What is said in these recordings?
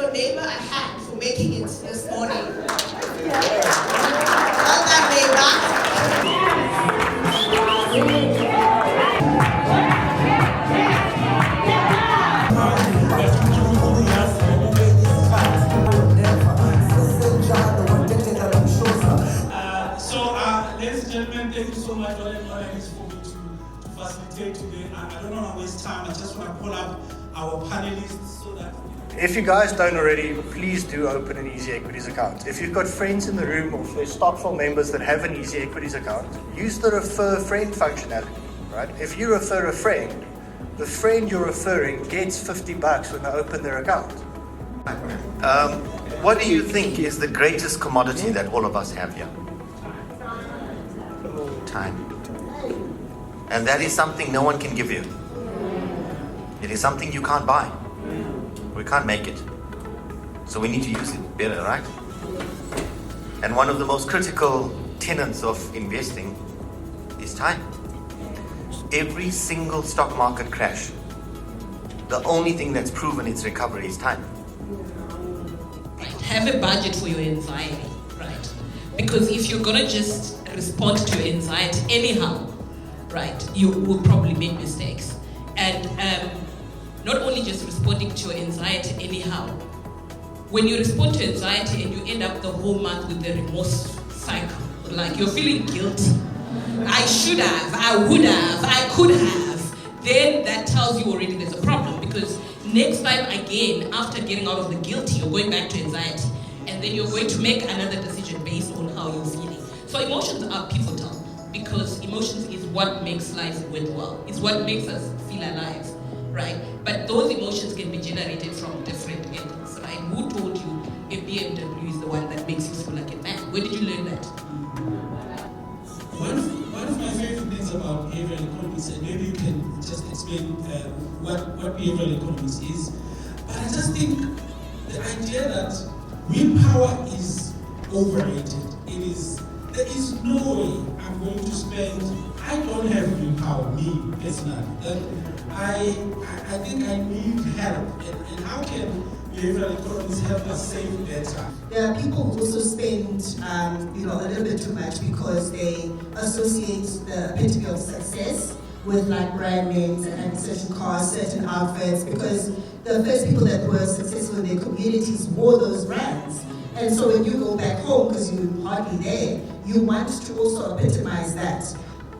your neighbor a hand for making it this morning. Well done, neighbor. Ladies and gentlemen, thank you so much. What an honor it is for me to facilitate today. I don't want to waste time. I just want to call up our panelists so that... If you guys don't already, please do open an Easy Equities account. If you've got friends in the room or if there's Stockful members that have an Easy Equities account, use the refer friend functionality, right? If you refer a friend, the friend you're referring gets $50 when they open their account. What do you think is the greatest commodity that all of us have here? Time. And that is something no one can give you. It is something you can't buy. We can't make it. So we need to use it better, right? And one of the most critical tenets of investing is time. Every single stock market crash, the only thing that's proven its recovery is time. Right. Have a budget for your anxiety, right? Because if you're gonna just respond to your anxiety anyhow, right, you will probably make mistakes. And not only just responding to your anxiety anyhow, when you respond to anxiety and you end up the whole month with the remorse cycle, like you're feeling guilty, I should have, I would have, I could have, then that tells you already there's a problem, because next time again, after getting out of the guilty, you're going back to anxiety, and then you're going to make another decision based on how you're feeling. So emotions are pivotal, because emotions is what makes life worthwhile. It's what makes us feel alive, right? But those emotions can be generated from different angles, right? Who told you a BMW is the one that makes you feel like a man? Where did you learn that? One of my favorite things about behavioral economics, and maybe you can just explain what behavioral economics is, but I just think the idea that willpower is overrated. There is no way I'm going to spend, I don't have willpower, me personally. I think I need help. And how can behavioral economics help us save better? There are people who also spend a little bit too much because they associate the epitome of success with like brand names and having certain cars, certain outfits, because the first people that were successful in their communities wore those brands. And so when you go back home, because you're hardly there, you want to also epitomize that.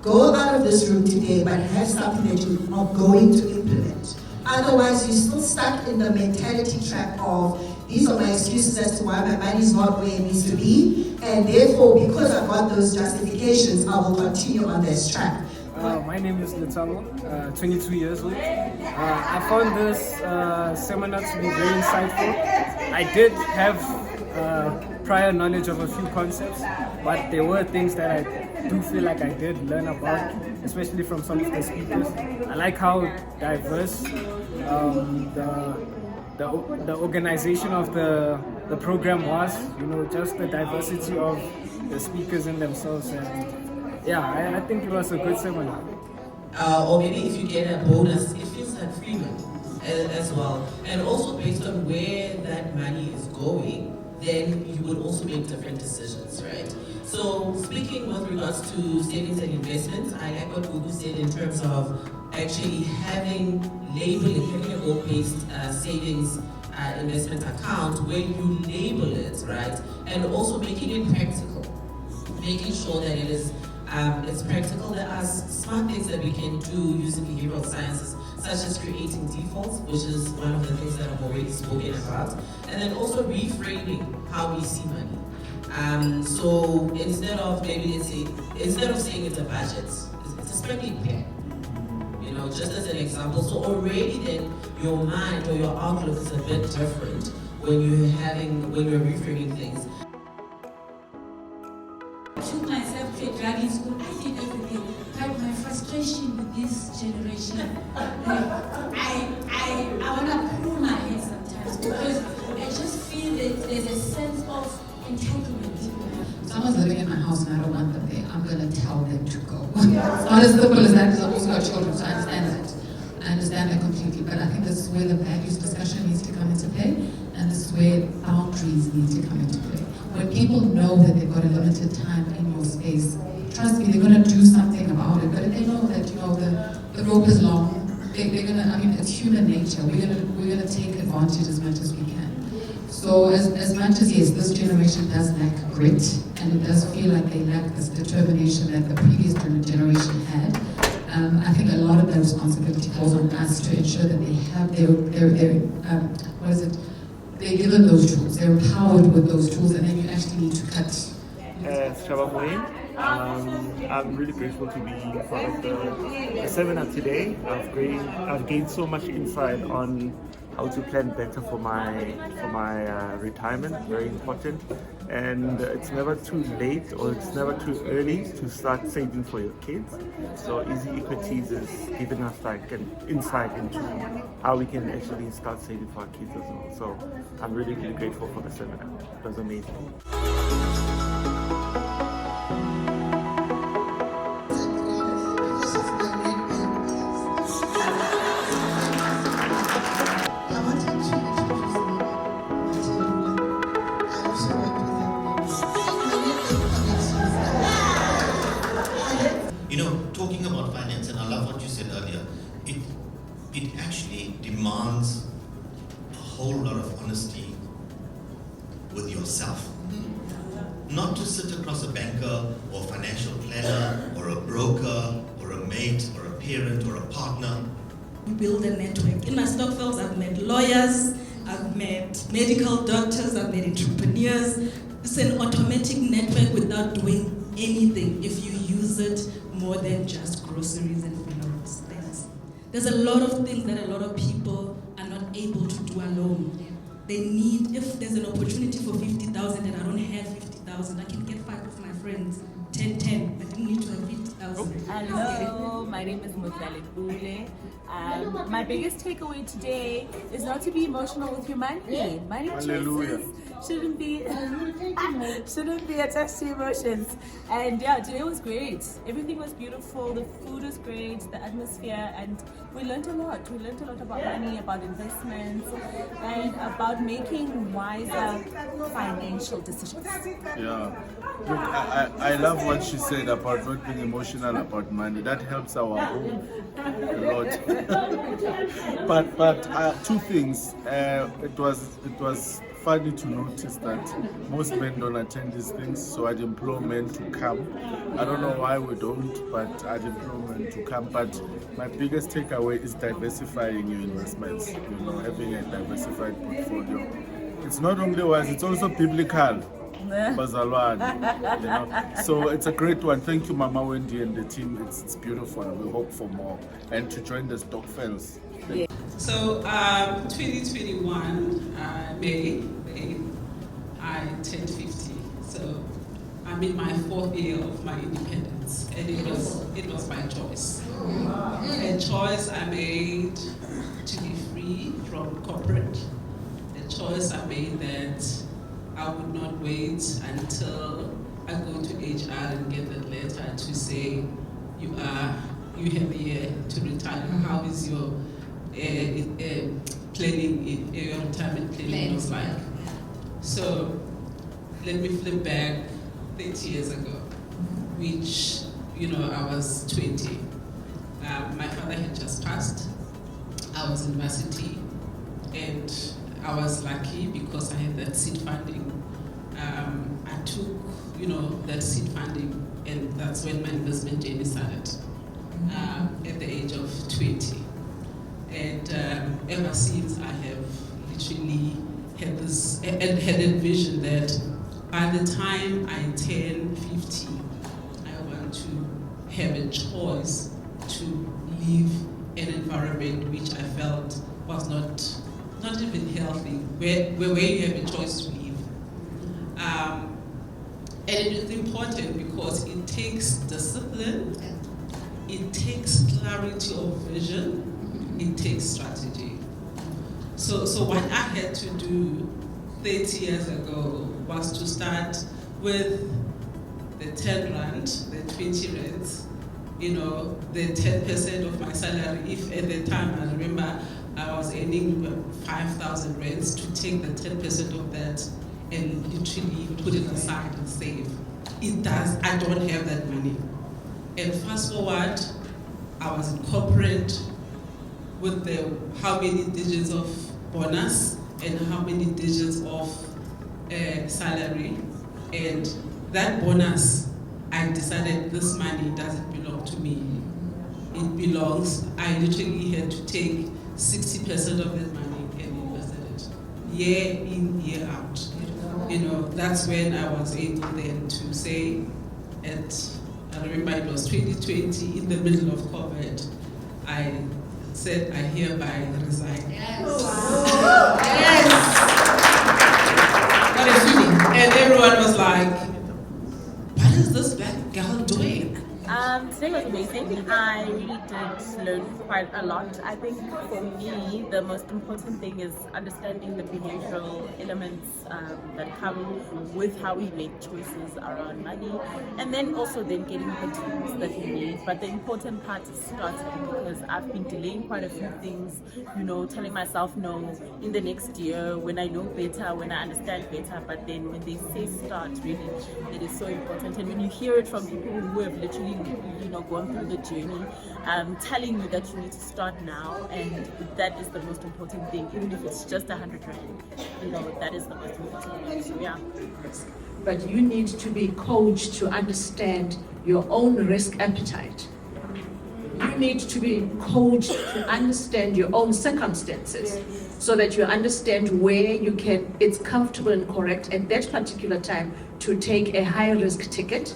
Go out of this room today, but have something that you are going to implement. Otherwise, you're still stuck in the mentality trap of, these are my excuses as to why my money's not where it needs to be, and therefore, because I've got those justifications, I will continue on this track. My name is Letango, 22 years old. I found this seminar to be very insightful. I did have prior knowledge of a few concepts, but there were things that I do feel like I did learn about, especially from some of the speakers. I like how diverse the organization of the program was, just the diversity of the speakers in themselves. And yeah, I think it was a good seminar. Or maybe if you get a bonus, it feels like freedom as well. And also based on where that money is going, then you would also make different decisions, right? So speaking with regards to savings and investments, I like what Gugu said in terms of actually having a goal-based savings investment account where you label it, right? And also making it practical, making sure that it's practical. There are smart things that we can do using behavioral sciences, such as creating defaults, which is one of the things that I've already spoken about, and then also reframing how we see money. So instead of saying it's a budget, it's a spending plan. Just as an example. So already then your mind or your outlook is a bit different when you're reframing things. I took myself to a driving school. I did everything. But my frustration with this generation, I want to pull my head sometimes because I just feel that there's a sense of entitlement. Someone's living in my house and I don't want them there. I'm going to tell them to go. It's not as simple as that, because I've also got children, so I understand that. I understand that completely, but I think this is where the values discussion needs to come into play, and this is where expertise need to come into play. When people know that they've got a limited time in your space, trust me, they're going to do something about it. But if they know that, you know, the rope is long, they're going to, I mean, it's human nature. We're going to take advantage as much as we can. So as much as, yes, this generation does lack grit, and it does feel like they lack this determination that the previous generation had, I think a lot of the responsibility falls on us to ensure that they have they're given those tools, they're empowered with those tools, and then you actually need to cut. Shabab Wayne. I'm really grateful to be part of the seminar today. I've gained so much insight on how to plan better for my retirement. Very important, and it's never too late or it's never too early to start saving for your kids. So Easy Equities is giving us like an insight into how we can actually start saving for our kids as well. So I'm really grateful for the seminar. It was amazing. You know, talking about finance, and I love what you said earlier, it actually demands a whole lot of honesty with yourself. Not to sit across a banker or financial planner or a broker or a mate or a parent or a partner. Build a network. In my Stokvels, I've met lawyers, I've met medical doctors, I've met entrepreneurs. It's an automatic network without doing anything if you use it more than just groceries and things. There's a lot of things that a lot of people are not able to do alone. They need, if there's an opportunity for 50,000 and I don't have 50,000, I can get 5 of my friends, 10. I didn't need to have 50,000. Hello, my name is Mutale Bule. My biggest takeaway today is not to be emotional with your money. Money choices shouldn't be attached to emotions. And yeah, today was great. Everything was beautiful. The food was great. The atmosphere, and we learned a lot. We learned a lot about money, about investments, and about making wiser financial decisions. Yeah. Look, I love what she said about not being emotional about money. That helps our home a lot. but two things. It was funny to notice that most men don't attend these things, so I'd implore men to come. I don't know why we don't, but I'd implore men to come. But my biggest takeaway is diversifying your investments, you know, having a diversified portfolio. It's not only wise, it's also biblical. Bazalwane, you know. So it's a great one. Thank you, Mama Wendy and the team. It's beautiful. We hope for more and to join the Stokvels. So 2021 May, I turned 50. So I'm in my 4th year of my independence, and it was my choice. A choice I made to be free from corporate. A choice I made that I would not wait until I go to HR and get that letter to say you have a year to retire. How is your planning, your retirement planning looks like? So let me flip back 30 years ago, which, you know, I was 20. My father had just passed. I was in varsity, and I was lucky because I had that seed funding. I took, you know, that seed funding, and that's when my investment journey started at the age of 20. And ever since, I have literally had this and had a vision that by the time I turn 50, I want to have a choice to live an environment which I felt was not even healthy, where you have a choice to live. And it is important because it takes discipline, it takes clarity of vision, it takes strategy. So what I had to do 30 years ago was to start with the 10 rand, the 20 rands, you know, the 10% of my salary. If at the time, I remember I was earning 5,000 rands, to take the 10% of that and literally put it aside and save. It does. I don't have that money. And fast forward, I was in corporate with the how many digits of bonus and how many digits of salary, and that bonus, I decided this money doesn't belong to me. It belongs. I literally had to take 60% of that money and invested it, year in, year out. You know, that's when I was able then to say, I remember it was 2020, in the middle of COVID, I said I hereby resign. Yes. Yes. What a feeling. And everyone was like, what is this black girl doing? Today was amazing. I really did learn quite a lot. I think for me, the most important thing is understanding the behavioral elements that come with how we make choices around money, and then also then getting the tools that we need. But the important part is starting, because I've been delaying quite a few things, you know, telling myself no in the next year when I know better, when I understand better. But then when they say start, really, it is so important. And when you hear it from people who have literally, you know, gone through the journey, telling you that you need to start now, and that is the most important thing. Even if it's just 100 rand, you know, that is the most important thing. So yeah. But you need to be coached to understand your own risk appetite. You need to be coached to understand your own circumstances, so that you understand where you can, it's comfortable and correct at that particular time to take a high risk ticket,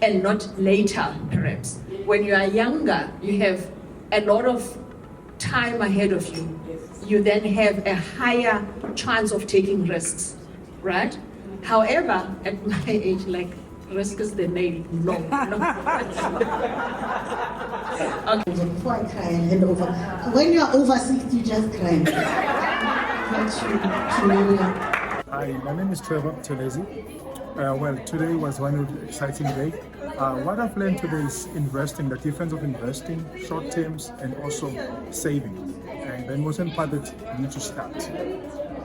and not later, perhaps. When you are younger, you have a lot of time ahead of you. You then have a higher chance of taking risks, right? However, at my age, like, risk is the name. No. Okay. Before I cry and hand over. When you are over 60, you just cry. Hi, my name is Trevor Telezi. Well, today was one exciting day. What I've learned today is investing, the difference of investing, short terms, and also saving. And the important part that you need to start.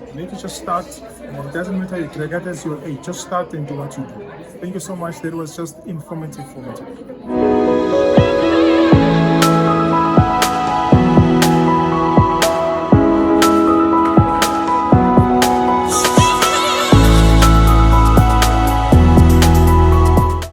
You need to just start, and it doesn't matter regardless of your age, just start and do what you do. Thank you so much. That was just informative for me today.